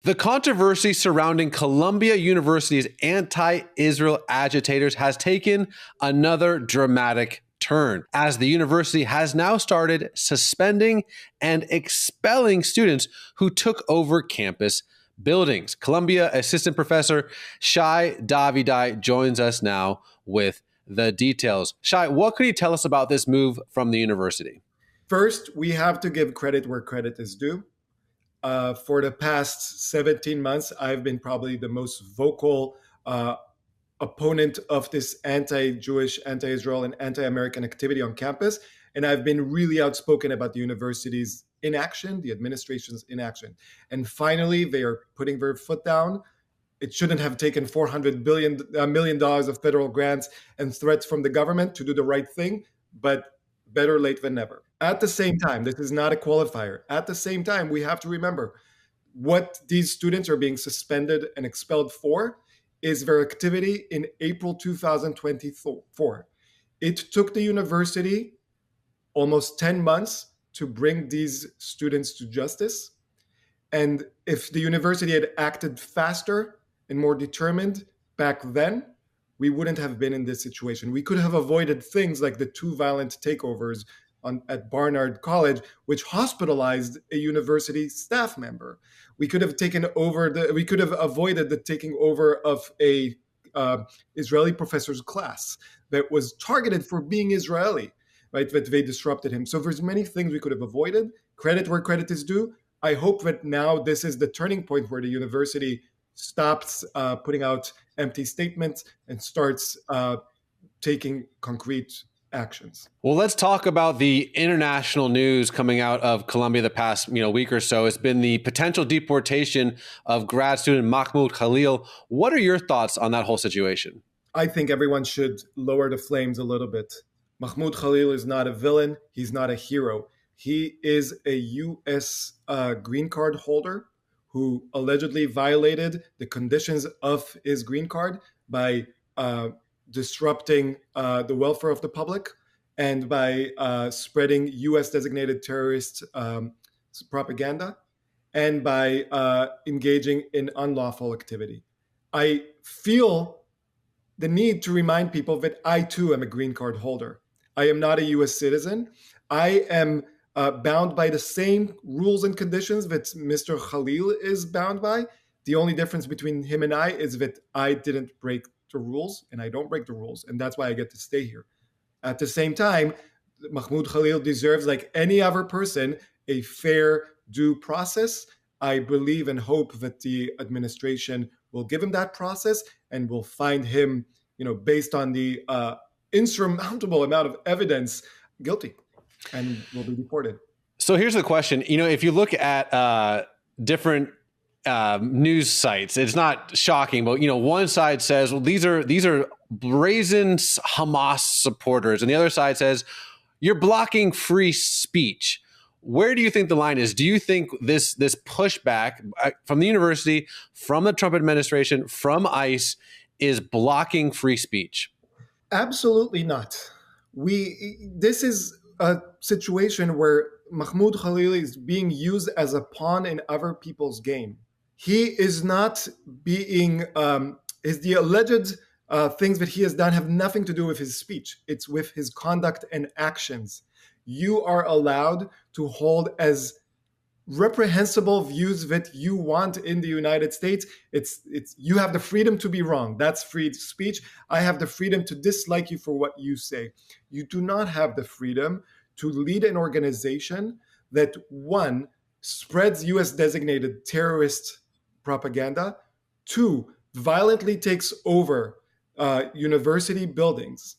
The controversy surrounding Columbia University's anti-Israel agitators has taken another dramatic turn, as the university has now started suspending and expelling students who took over campus buildings. Columbia Assistant Professor Shai Davidai joins us now with the details. Shai, what can you tell us about this move from the university? First, we have to give credit where credit is due. For the past 17 months, I've been probably the most vocal opponent of this anti-Jewish, anti-Israel, and anti-American activity on campus. And I've been really outspoken about the university's inaction, the administration's inaction. And finally, they are putting their foot down. It shouldn't have taken $400 million of federal grants and threats from the government to do the right thing, but better late than never. At the same time, this is not a qualifier. At the same time, we have to remember what these students are being suspended and expelled for is their activity in April 2024. It took the university almost 10 months to bring these students to justice. And if the university had acted faster and more determined back then, we wouldn't have been in this situation. We could have avoided things like the 2 violent takeovers at Barnard College, which hospitalized a university staff member. We could have avoided the taking over of a Israeli professor's class that was targeted for being Israeli, right? That they disrupted him. So there's many things we could have avoided. Credit where credit is due. I hope that now this is the turning point where the university stops putting out empty statements and starts taking concrete actions. Well, let's talk about the international news coming out of Columbia the past week or so. It's been the potential deportation of grad student Mahmoud Khalil. What are your thoughts on that whole situation? I think everyone should lower the flames a little bit. Mahmoud Khalil is not a villain. He's not a hero. He is a U.S. Green card holder who allegedly violated the conditions of his green card by disrupting the welfare of the public and by spreading U.S. designated terrorist propaganda and by engaging in unlawful activity. I feel the need to remind people that I too am a green card holder. I am not a U.S. citizen. I am bound by the same rules and conditions that Mr. Khalil is bound by. The only difference between him and I is that I didn't break the rules and I don't break the rules. And that's why I get to stay here. At the same time, Mahmoud Khalil deserves, like any other person, a fair due process. I believe and hope that the administration will give him that process and will find him, based on the insurmountable amount of evidence, guilty and will be deported. So here's the question. If you look at different news sites, it's not shocking, but one side says, well, these are brazen Hamas supporters, and the other side says you're blocking free speech. Where do you think the line is? Do you think this pushback from the university, from the Trump administration, from ICE is blocking free speech? Absolutely not. This is a situation where Mahmoud Khalil is being used as a pawn in other people's game. He is not being, the alleged things that he has done have nothing to do with his speech. It's with his conduct and actions. You are allowed to hold as reprehensible views that you want in the United States. You have the freedom to be wrong. That's free speech. I have the freedom to dislike you for what you say. You do not have the freedom to lead an organization that, one, spreads U.S. designated terrorist propaganda, two, violently takes over university buildings,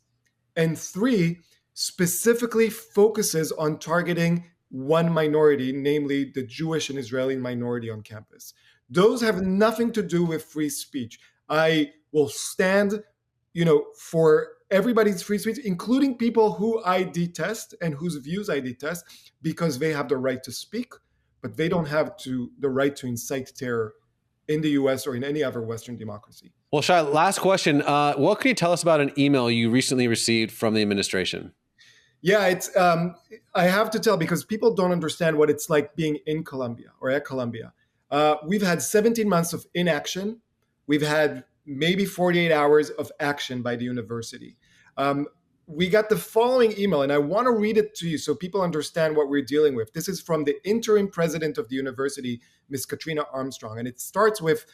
and three, specifically focuses on targeting one minority, namely the Jewish and Israeli minority on campus. Those have nothing to do with free speech. I will stand, for everybody's free speech, including people who I detest and whose views I detest, because they have the right to speak, but they don't have the right to incite terror in the US or in any other Western democracy. Well, Shai, last question. What can you tell us about an email you recently received from the administration? Yeah, it's I have to tell, because people don't understand what it's like being in Columbia or at Columbia. We've had 17 months of inaction. We've had maybe 48 hours of action by the university. We got the following email, and I want to read it to you so people understand what we're dealing with. This is from the interim president of the university, Ms. Katrina Armstrong, and it starts with,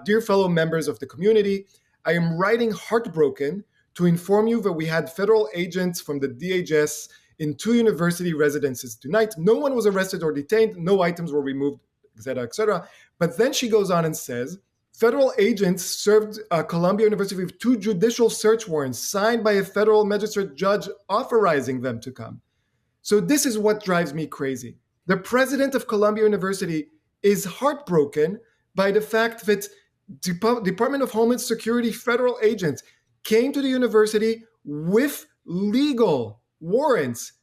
dear fellow members of the community, I am writing heartbroken to inform you that we had federal agents from the DHS in 2 university residences tonight. No one was arrested or detained. No items were removed, etc., etc. But then she goes on and says, federal agents served Columbia University with 2 judicial search warrants signed by a federal magistrate judge authorizing them to come. So this is what drives me crazy. The president of Columbia University is heartbroken by the fact that Department of Homeland Security federal agents came to the university with legal warrants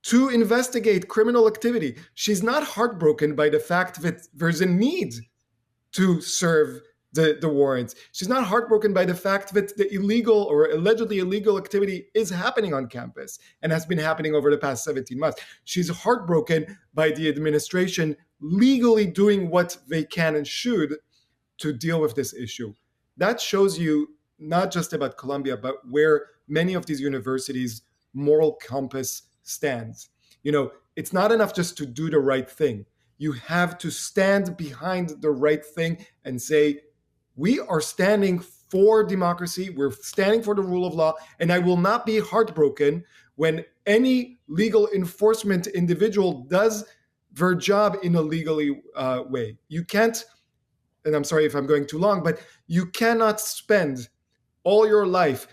to investigate criminal activity. She's not heartbroken by the fact that there's a need to serve the warrants. She's not heartbroken by the fact that the illegal or allegedly illegal activity is happening on campus and has been happening over the past 17 months. She's heartbroken by the administration legally doing what they can and should to deal with this issue. That shows you not just about Columbia, but where many of these universities' moral compass stands. It's not enough just to do the right thing. You have to stand behind the right thing and say, we are standing for democracy, we're standing for the rule of law, and I will not be heartbroken when any legal enforcement individual does their job in a legally way. You can't, and I'm sorry if I'm going too long, but you cannot spend all your life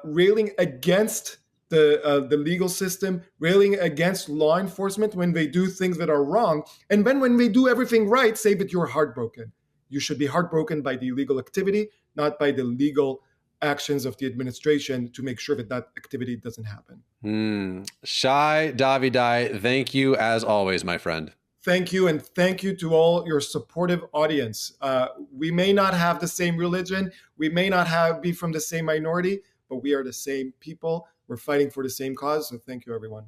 railing against the legal system, railing against law enforcement when they do things that are wrong, and then when they do everything right, say that you're heartbroken. You should be heartbroken by the illegal activity, not by the legal actions of the administration to make sure that that activity doesn't happen. Shai Davidai, thank you as always, my friend. Thank you, and thank you to all your supportive audience. We may not have the same religion, we may not be from the same minority, but we are the same people. We're fighting for the same cause, so thank you, everyone.